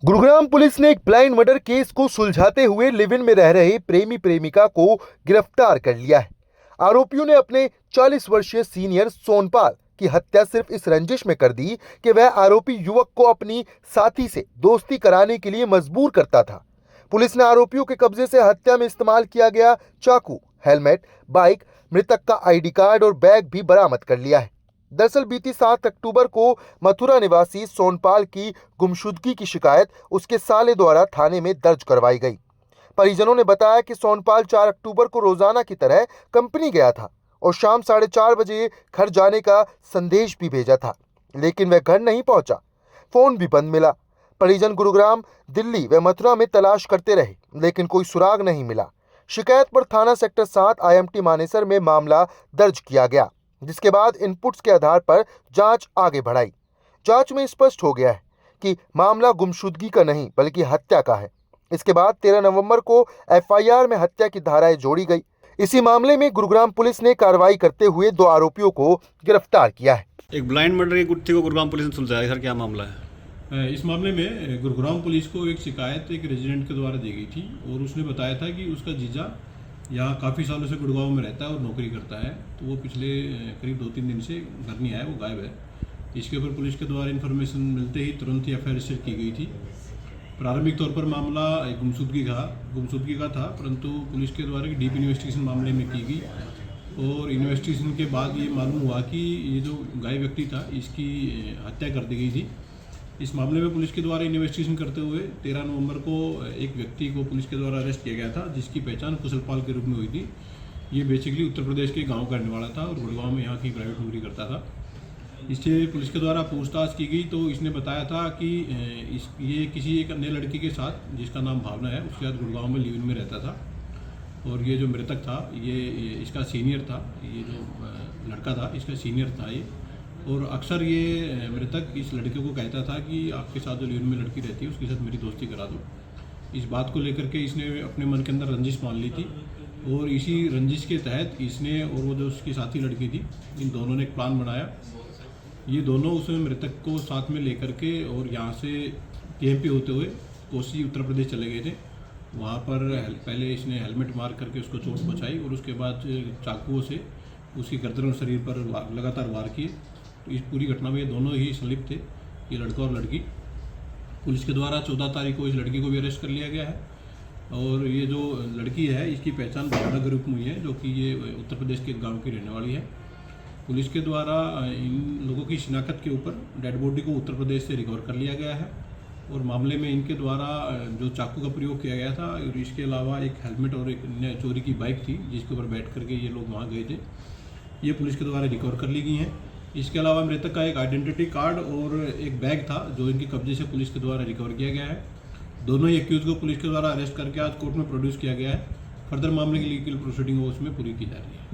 Gurugram police ने एक blind murder case को सुलझाते हुए लिव इन में रह रहे प्रेमी प्रेमिका को गिरफ्तार कर लिया है। आरोपियों ने अपने 40 वर्षीय सीनियर सोनपाल की हत्या सिर्फ इस रंजिश में कर दी कि वह आरोपी युवक को अपनी साथी से दोस्ती कराने के लिए मजबूर करता था। पुलिस ने आरोपियों के कब्जे से हत्या में इस्तेमाल किया गया चाकू, हेलमेट, बाइक, मृतक का आईडी कार्ड और बैग भी बरामद कर लिया है। दरअसल बीती 7 अक्टूबर को मथुरा निवासी सोनपाल की गुमशुदगी की शिकायत उसके साले द्वारा थाने में दर्ज करवाई गई। परिजनों ने बताया कि सोनपाल 4 अक्टूबर को रोजाना की तरह कंपनी गया था और शाम 4:30 बजे घर जाने का संदेश भी भेजा था, लेकिन वह घर नहीं पहुंचा। फोन भी बंद मिला। परिजन गुरुग्राम, दिल्ली व मथुरा में तलाश करते रहे, लेकिन कोई सुराग नहीं मिला। शिकायत पर थाना सेक्टर 7 IMT मानेसर में मामला दर्ज किया गया, जिसके बाद इनपुट्स के आधार पर जांच आगे बढ़ाई। जांच में स्पष्ट हो गया है कि मामला गुमशुदगी का नहीं बल्कि हत्या का है। इसके बाद 13 नवंबर को FIR में हत्या की धाराएं जोड़ी गई। इसी मामले में गुरुग्राम पुलिस ने कार्रवाई करते हुए 2 आरोपियों को गिरफ्तार किया है। एक ब्लाइंड मर्डर की गुत्थी को गुरुग्राम पुलिस ने सुलझाया। सर, क्या मामला है? इस मामले में गुरुग्राम पुलिस को एक शिकायत एक रेजिडेंट के द्वारा दी गई थी और उसने बताया था कि उसका जीजा यहाँ काफ़ी सालों से गुड़गांव में रहता है और नौकरी करता है, तो वो पिछले करीब 2-3 दिन से घर नहीं आया, वो गायब है। इसके ऊपर पुलिस के द्वारा इन्फॉर्मेशन मिलते ही तुरंत ही FIR रजिस्टर की गई थी। प्रारंभिक तौर पर मामला एक गुमशुदगी का था, परंतु पुलिस के द्वारा डीप इन्वेस्टिगेशन मामले में की गई और इन्वेस्टिगेशन के बाद ये मालूम हुआ कि ये जो घायल व्यक्ति था इसकी हत्या कर दी गई थी। इस मामले में पुलिस के द्वारा इन्वेस्टिगेशन करते हुए 13 नवंबर को एक व्यक्ति को पुलिस के द्वारा अरेस्ट किया गया था, जिसकी पहचान कुशलपाल के रूप में हुई थी। ये बेसिकली उत्तर प्रदेश के गांव का रहने वाला था और गुड़गांव में यहाँ की प्राइवेट नौकरी करता था। इससे पुलिस के द्वारा पूछताछ की गई तो इसने बताया था कि ये किसी एक अन्य लड़की के साथ, जिसका नाम भावना है, उसके साथ गुड़गांव में लिव इन में रहता था और ये जो मृतक था ये इसका सीनियर था। ये जो लड़का था इसका सीनियर था ये, और अक्सर ये मृतक इस लड़के को कहता था कि आपके साथ जो लिव इन में लड़की रहती है उसके साथ मेरी दोस्ती करा दो। इस बात को लेकर के इसने अपने मन के अंदर रंजिश मान ली थी और इसी रंजिश के तहत इसने और वो जो उसकी साथी लड़की थी, इन दोनों ने एक प्लान बनाया। ये दोनों उसमें मृतक को साथ में लेकर के और यहाँ से KMP होते हुए कोसी उत्तर प्रदेश चले गए थे। वहाँ पर पहले इसने हेलमेट मार करके उसको चोट पहुँचाई और उसके बाद चाकुओं से उसकी गर्दन और शरीर पर लगातार वार किए। इस पूरी घटना में ये दोनों ही संलिप्त थे, ये लड़का और लड़की। पुलिस के द्वारा 14 तारीख को इस लड़की को भी अरेस्ट कर लिया गया है और ये जो लड़की है इसकी पहचान भावना के रूप में हुई है, जो कि ये उत्तर प्रदेश के गांव की रहने वाली है। पुलिस के द्वारा इन लोगों की शिनाख्त के ऊपर डेड बॉडी को उत्तर प्रदेश से रिकवर कर लिया गया है और मामले में इनके द्वारा जो चाकू का प्रयोग किया गया था और इसके अलावा एक हेलमेट और एक चोरी की बाइक थी जिसके ऊपर बैठ करके ये लोग वहाँ गए थे, ये पुलिस के द्वारा रिकवर कर ली गई हैं। इसके अलावा मृतक का एक आइडेंटिटी कार्ड और एक बैग था जो इनके कब्जे से पुलिस के द्वारा रिकवर किया गया है। दोनों ही एक्यूज को पुलिस के द्वारा अरेस्ट करके आज कोर्ट में प्रोड्यूस किया गया है। फर्दर मामले की लीगल प्रोसीडिंग उसमें पूरी की जा रही है।